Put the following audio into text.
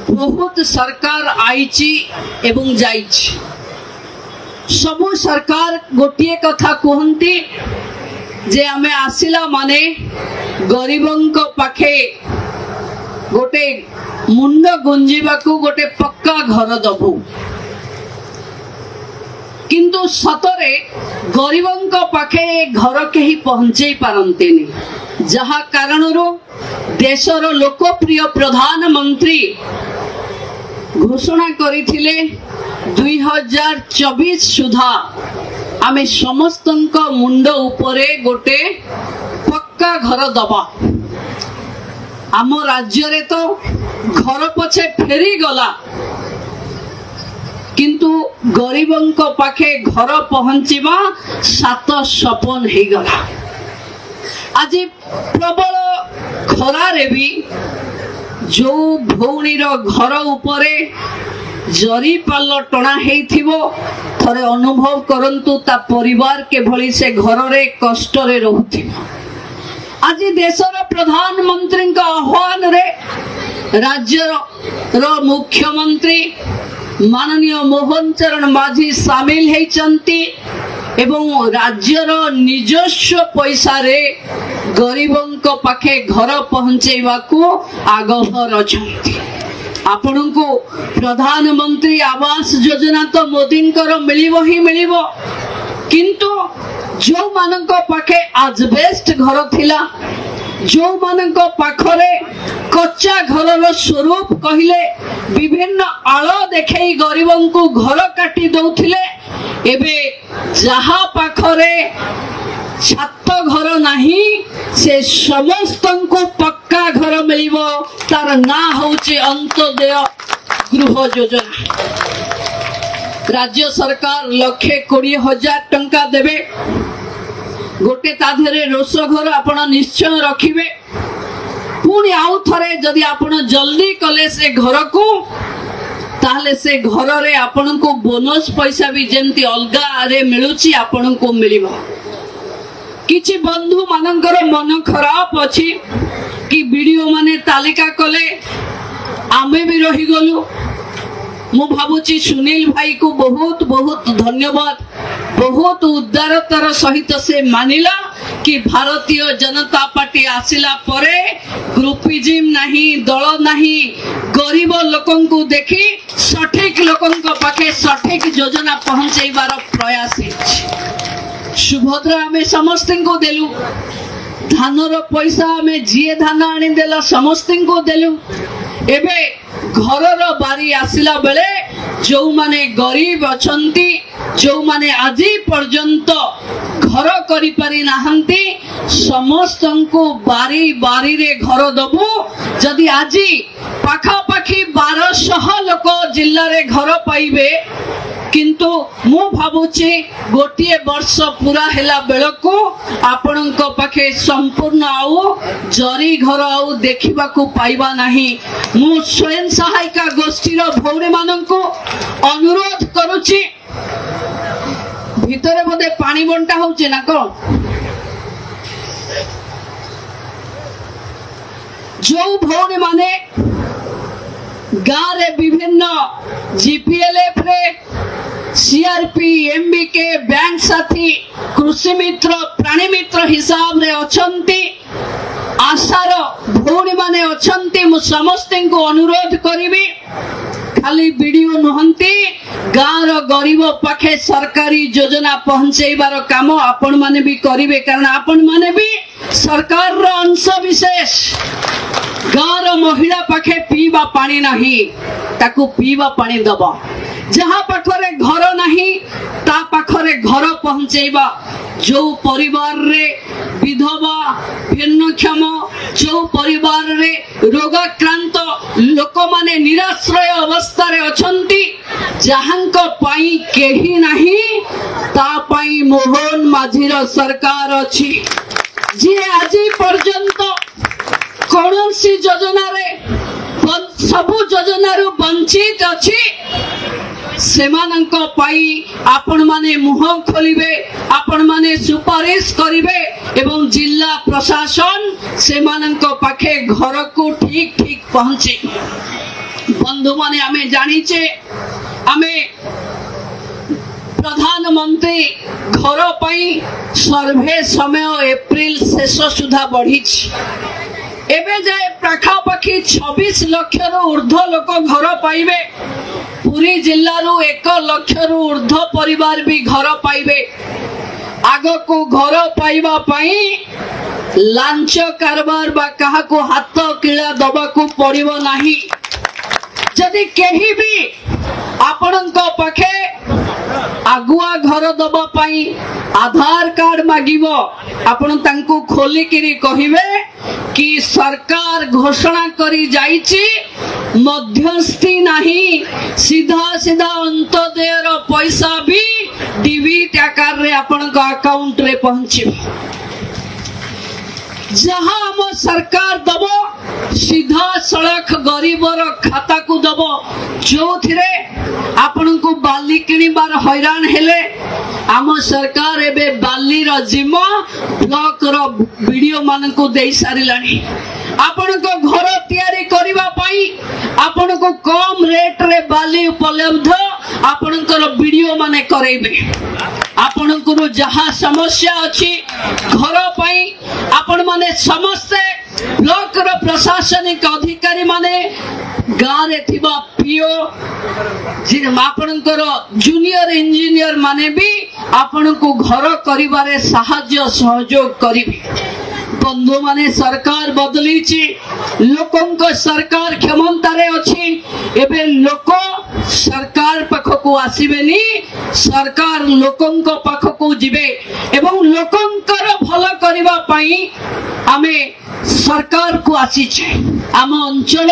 बहुत सरकार आईची एवं जाईची सबु सरकार गोटे कथा कहती जे आमे आसिला माने गरीबंक पाखे गोटे मुंड गुंजीबाकू गोटे पक्का घर दबू किंतु सतरे गरीबंक पाखे घर कहीं पहुंचे पारंतेनी जहा कारणरू देशर लोकप्रिय प्रधानमंत्री घोषणा करिथिले 2024 सुधा आमे समस्तंक मुंड उपरे गोटे पक्का घर दबा आम राज्य रे तो घर पछे फेरी गला किंतु गरीबंक पाखे घर पहुंचीबा सात सपन हे गला। आज प्रबल खरारे भी जो भौणीर घर उपरे जरी पाल टणा हेइथिबो थरे अनुभव करंतु ता परिवार के भली से घर रे कष्ट रे रहउथिबो। आज देशर प्रधानमंत्री का आह्वान रे राज्य रो मुख्यमंत्री माननीय मोहन चरण माझी सामिल हेइचंती एवं राज्यर निजस्व पैसा रे गरीबंक पाखे घर पहुंचेबाकू आगभर अछंती। आपनकू प्रधानमंत्री आवास योजना तो मोदींकर मिलिबो ही मिलिबो किंतु जो मानक पाखे आजबेस्ट घर थिला जो मानक पाखरे कच्चा घरर स्वरूप कहिले विभिन्न आळ देखै गरीबंकू घर काटी दउथिले एबे जहा पाखरे छात घर नाही से समस्तंकू पक्का घर मिलिबो तार ना होचे अंत्योदय गृह योजना। राज्य सरकार 1,20,000 टंका देबे गोटे ताधरे रोष घर आपण निश्चय रखिबे पुणी आउ थरे जदि आपण जल्दी कले से घर को ताहले से घर रे आपण को बोनस पैसा भी जेंती अलगा रे मिलुची आपण को मिलिबो। किछि बंधु मानकर मन खराब अछि कि वीडियो माने तालिका कले आमे भी रही गलु। मु भाबुची सुनील भाई को बहुत बहुत धन्यवाद बहुत उदारतार सहित से मानिला कि भारतीय जनता पार्टी आसिला परे ग्रुपिज्म नहीं दल नहीं गरीब लोकन को देखी सठिक लोकन को पाखे सठिक योजना पहुंचेबार प्रयास सुभद्रा आमे समस्त को देलु धानर पैसा आमे जीए धान आनी देला समस्त को देलु एबे घरर बारी आसिला बेले जो माने गरीब अछंती जो माने आजी पर्यंत घर करि पारि नाहंती समस्त को बारी बारी रे घर दबु जदि आजी पाखा पाखी 1200 लोक जिल्ला रे घर पाइबे किंतु मु भाबुची गोटे वर्ष पूरा हेला बेलको आपणक पाखे संपूर्ण आउ जरी घर आउ देखिबा को पाइबा नहीं। मु स्वयं सहायिका गोष्ठीर भौणी माननको अनुरोध करूची भितरे बोधे पानी बंटा होचे ना कोन जो भौणी माने गाँव रे विभिन्न जीपीएलएफ रे सीआरपी एमबीके बैंक साथी कृषि मित्र प्राणी मित्र हिसाब रे अछंती आशार भौणी माने अछंती मु समस्त को अनुरोध करिबी खाली वीडियो नहंती गाँव गरीब पाखे सरकारी योजना पहुंचेबार काम आपण माने भी करिवे कारण आपण माने भी सरकार रो अंश विशेष। गाँव महिला पाखे पीवा पानी नहीं ताकू पीवा पानी दबा जहाँ पाखरे घर नहीं ता पाखरे घर पहुंचेबा जो परिवार रे विधवा भिन्नक्षम जो परिवार रे रोगाक्रांत लोक माने निराश्रय अवस्था रे अछंती जहांक पाई केही नहीं ता पाई मोहन माझीर सरकार अछि जे आजी पर्यंत कौनसी योजना रे सबु योजना रु वंचित अछि सेमानंक पाई आपण माने मुह खोलिबे आपण माने सुपारिश करिवे एवं जिला प्रशासन सेमानंक पाखे घर को ठीक ठीक पहुंचे बंधु माने आमे जानिचे आमे प्रधानमंत्री घर पाई सर्वे समय एप्रिल शेष सुधा बढ़ी एबे जाए पाखापाखि 26 लाख ऊर्ध्व लोक घर पाइबे। पुरी जिल्ला रु 1 लाख रु ऊर्ध्व परिवार भी घर पाइबे। आग को घर पाइबा पाई लांच कारबार बा कहा को हाथ किला दबा को पड़िबो नाही। जदि केही भी आपणको पाखे आगुआ घर दबा पाई आधार कार्ड मागिबो आपण तांको खोली किरी कहिबे कि सरकार घोषणा करी जाईची मध्यस्थी नहीं सीधा सीधा अंत्योदय रो पैसा भी डीबीटी आकार रे आपणको अकाउंट रे पहुंची। जहां हम सरकार दबो सीधा सड़क गरीबर खाता को दबो जो थिरे आपण को बाली किनिबार हैरान हेले आम सरकार एबे बाली रो जिम्मा ब्लॉक रो वीडियो मान को दे सारिलानी। आपण को घर तैयारी करबा पाई आपण को कम रेट रे बाली उपलब्ध आपण को वीडियो माने करेबे। आपण को जहां समस्या अछि घर पाई आपण माने समस्ते ब्लॉक रो प्रशासनिक अधिकारी माने गाँ रे थिबा पीओ जे आपणकर जूनियर इंजीनियर माने भी आपण को घर करिबारे सहाय्य सहयोग करिबे। बंधु माने सरकार बदलीची लोकंक सरकार क्षमतारे अछि एबे लोक सरकार पाखको आसीबेनी सरकार लोकंक पाखको जिबे एवं लोकंकर भल करिबा पई आमे सरकार को आसीछे। आम अंचल